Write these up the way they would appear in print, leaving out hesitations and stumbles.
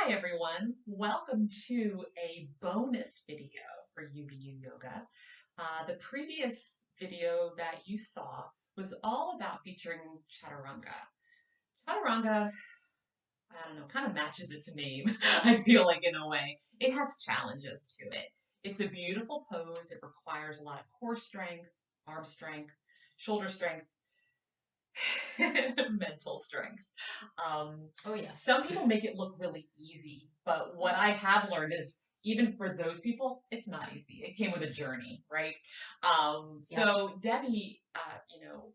Hi everyone, welcome to a bonus video for UBU Yoga. The previous video that you saw was all about featuring Chaturanga. Chaturanga, I don't know, kind of matches its name, I feel like in a way. It has challenges to it. It's a beautiful pose. It requires a lot of core strength, arm strength, shoulder strength, mental strength. Oh yeah. Some people make it look really easy, but what I have learned is even for those people, it's not easy. It came with a journey, right? So Debbie,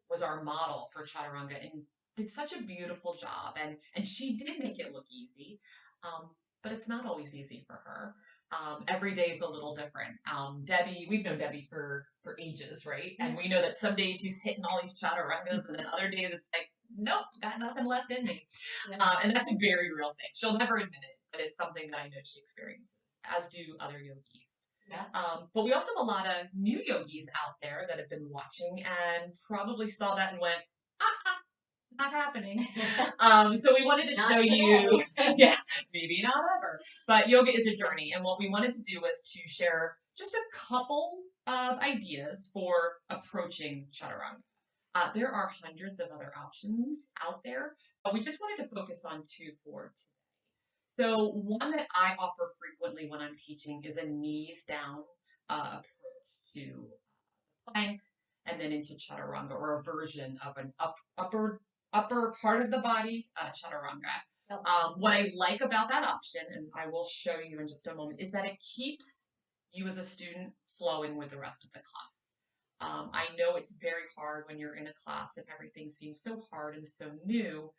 was our model for Chaturanga and did such a beautiful job, and she did make it look easy, but it's not always easy for her. Every day is a little different. Debbie, we've known Debbie for ages, right? And we know that some days she's hitting all these chaturangas, and then other days it's like, nope, got nothing left in me. And that's a very real thing. She'll never admit it, but it's something that I know she experiences, as do other yogis. Yeah. But we also have a lot of new yogis out there that have been watching and probably saw that and went, not happening. So we wanted to show you, yeah, maybe not ever, but yoga is a journey. And what we wanted to do was to share just a couple of ideas for approaching Chaturanga. There are hundreds of other options out there, but we just wanted to focus on two for today. So one that I offer frequently when I'm teaching is a knees down approach to plank and then into chaturanga, or a version of an upper part of the body chaturanga. Yep. What I like about that option, and I will show you in just a moment, is that it keeps you as a student flowing with the rest of the class. I know it's very hard when you're in a class and everything seems so hard and so new,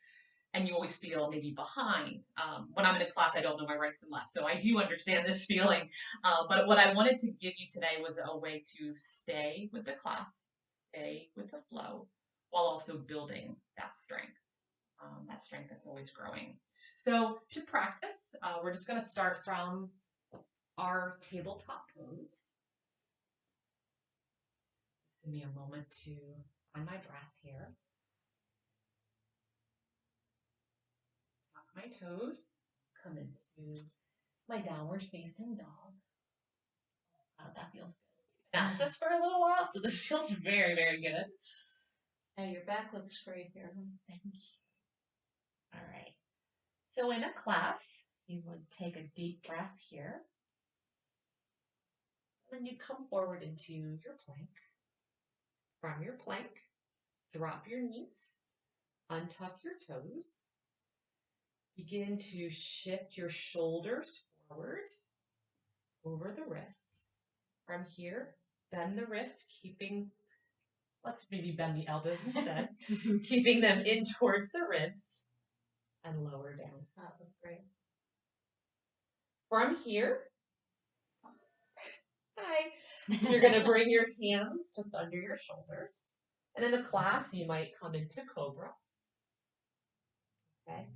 and you always feel maybe behind. When I'm in a class, I don't know my rights and lefts, so I do understand this feeling. But what I wanted to give you today was a way to stay with the class, stay with the flow, while also building that strength that's always growing. So to practice, we're just going to start from our tabletop pose. Give me a moment to find my breath here. Tuck my toes, come into my downward facing dog. That feels good. Not this for a little while, so this feels very, very good. Now your back looks great here. Thank you. All right. So in a class, you would take a deep breath here. Then you come forward into your plank. From your plank, drop your knees, untuck your toes. Begin to shift your shoulders forward over the wrists. From here, bend the wrists, let's maybe bend the elbows instead, keeping them in towards the ribs and lower down. That was great. From here, you're going to bring your hands just under your shoulders. And in the class, you might come into Cobra. Okay.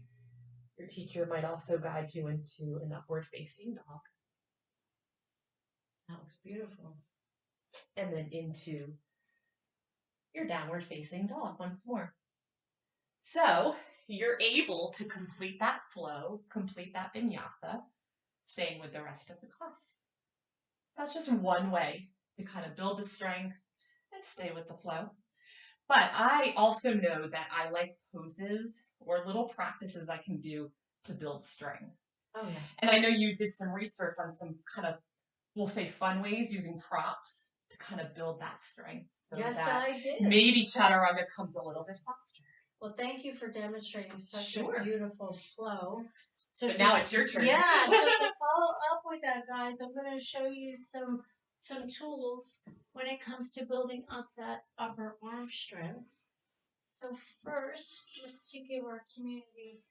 Your teacher might also guide you into an upward facing dog. That was beautiful. And then into your downward facing dog once more. So you're able to complete that flow, complete that vinyasa, staying with the rest of the class. So that's just one way to kind of build the strength and stay with the flow. But I also know that I like poses or little practices I can do to build strength. Oh yeah. And I know you did some research on some kind of, we'll say, fun ways using props to kind of build that strength. So Yes, that I did. maybe Chaturanga comes a little bit faster. Well, thank you for demonstrating such Sure. a beautiful flow. So now it's your turn. Yeah, so to follow up with that, guys, I'm going to show you some tools when it comes to building up that upper arm strength. So first, just to give our community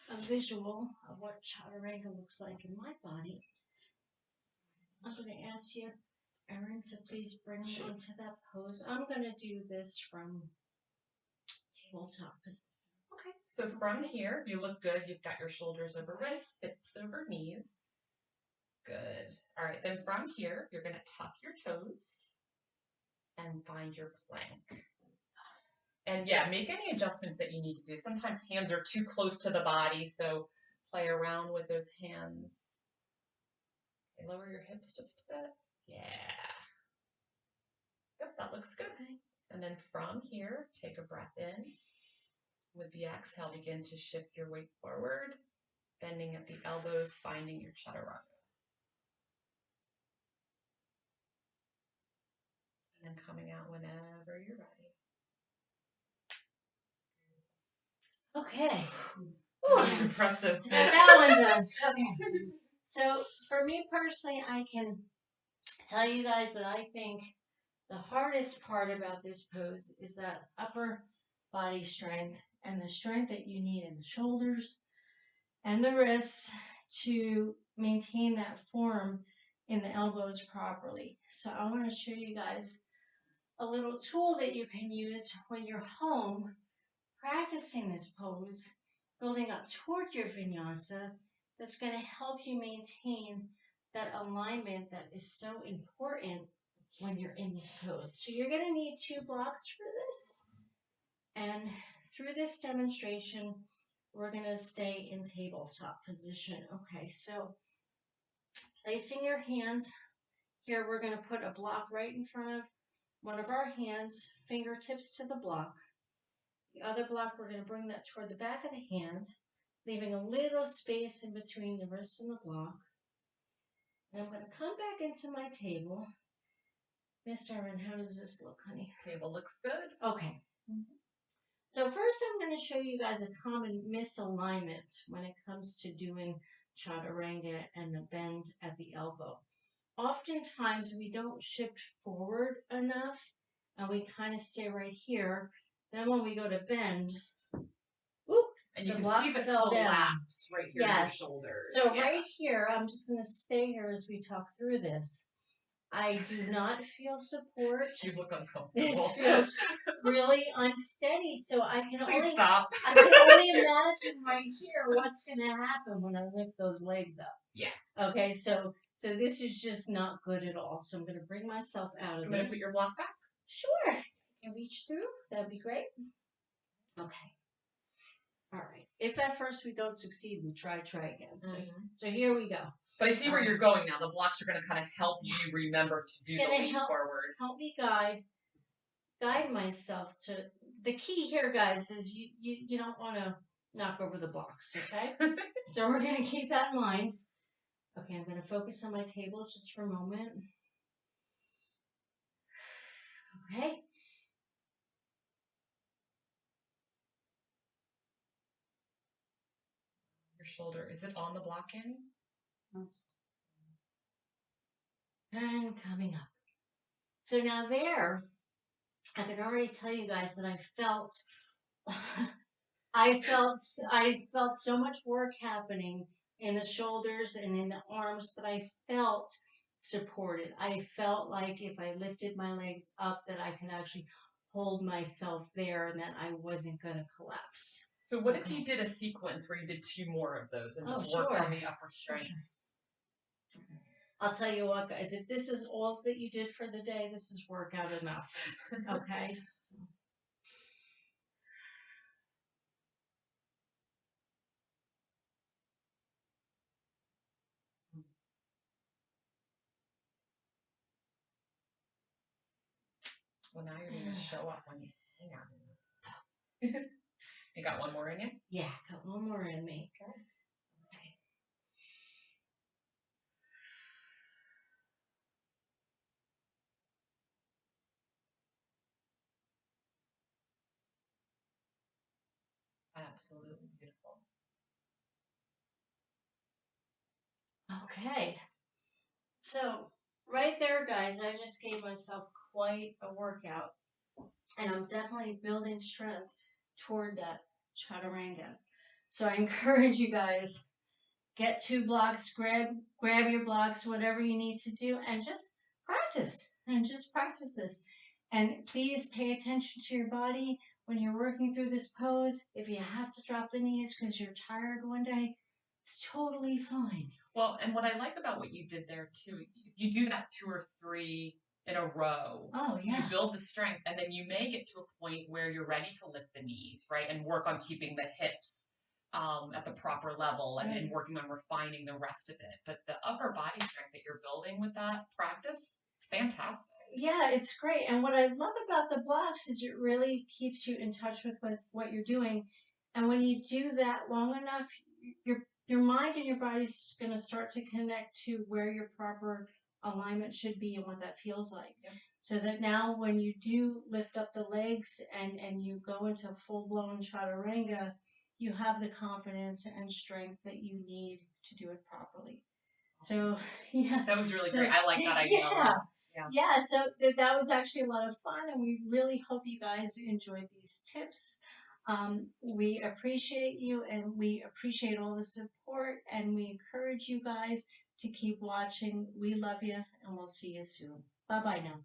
a visual of what Chaturanga looks like in my body, I'm going to ask you, Erin, to please bring me into that pose. I'm going to do this from tabletop position. Okay, so from here, you look good. You've got your shoulders over wrists, hips over knees. Good. All right, then from here, you're going to tuck your toes and find your plank. And yeah, make any adjustments that you need to do. Sometimes hands are too close to the body, so play around with those hands. Okay, lower your hips just a bit. Yeah. Yep, that looks good. Okay. And then from here, take a breath in. With the exhale, begin to shift your weight forward, bending at the elbows, finding your chaturanga. And then coming out whenever you're ready. Okay. Impressive. That one's done. Okay. So for me personally, I can tell you guys that I think the hardest part about this pose is that upper body strength and the strength that you need in the shoulders and the wrists to maintain that form in the elbows properly. So I want to show you guys a little tool that you can use when you're home practicing this pose, building up toward your vinyasa, that's going to help you maintain that alignment that is so important when you're in this pose. So you're going to need 2 blocks for this. And through this demonstration, we're going to stay in tabletop position. Okay, so placing your hands here, we're going to put a block right in front of one of our hands, fingertips to the block. The other block, we're going to bring that toward the back of the hand, leaving a little space in between the wrist and the block. And I'm going to come back into my table. Miss Erin, how does this look, honey? Table looks good. Okay. So first I'm going to show you guys a common misalignment when it comes to doing chaturanga and the bend at the elbow. Oftentimes we don't shift forward enough and we kind of stay right here. Then when we go to bend, whoop, and you the can block see the fell down. collapse right here in your shoulders. So right here, I'm just going to stay here as we talk through this. I do not feel support. You look uncomfortable. This feels really unsteady, so I can Please only stop. I can only imagine right here what's going to happen when I lift those legs up. Yeah. Okay, so this is just not good at all. So I'm going to bring myself out of this. I'm going to put your block back. Sure. Can reach through? That'd be great. Okay. All right. If at first we don't succeed, we try again. So here we go. But I see where you're going now. The blocks are going to kind of help you remember to do the lean forward. Help me guide myself to. The key here, guys, is you don't want to knock over the blocks, okay? So we're going to keep that in mind. Okay, I'm going to focus on my table just for a moment. Okay. Your shoulder, is it on the block, Annie? And coming up. So now there, I can already tell you guys that I felt so much work happening in the shoulders and in the arms, but I felt supported. I felt like if I lifted my legs up that I can actually hold myself there and that I wasn't going to collapse. So what if you did a sequence where you did 2 more of those and just worked on the upper strength? Sure. I'll tell you what, guys, if this is all that you did for the day, this is workout enough. Okay? So. Well, now you're going to show up when you hang out. You got one more in you? Yeah, got one more in me. Okay. Absolutely beautiful. Okay. So right there, guys, I just gave myself quite a workout. And I'm definitely building strength toward that chaturanga. So I encourage you guys, get 2 blocks, grab your blocks, whatever you need to do, and just practice. And just practice this. And please pay attention to your body when you're working through this pose. If you have to drop the knees because you're tired one day, it's totally fine. Well, and what I like about what you did there too, you do that 2 or 3 in a row. Oh, yeah. You build the strength, and then you may get to a point where you're ready to lift the knees, right? And work on keeping the hips at the proper level and Right. working on refining the rest of it. But the upper body strength that you're building with that practice, it's fantastic. Yeah, it's great. And what I love about the blocks is it really keeps you in touch with what you're doing. And when you do that long enough, your mind and your body's going to start to connect to where your proper alignment should be and what that feels like. Yep. So that now when you do lift up the legs and you go into full blown chaturanga, you have the confidence and strength that you need to do it properly. So yeah, That was really so great. I like that idea a yeah, lot. Yeah. yeah. So that was actually a lot of fun, and we really hope you guys enjoyed these tips. We appreciate you, and we appreciate all the support, and we encourage you guys to keep watching. We love you, and we'll see you soon. Bye bye now.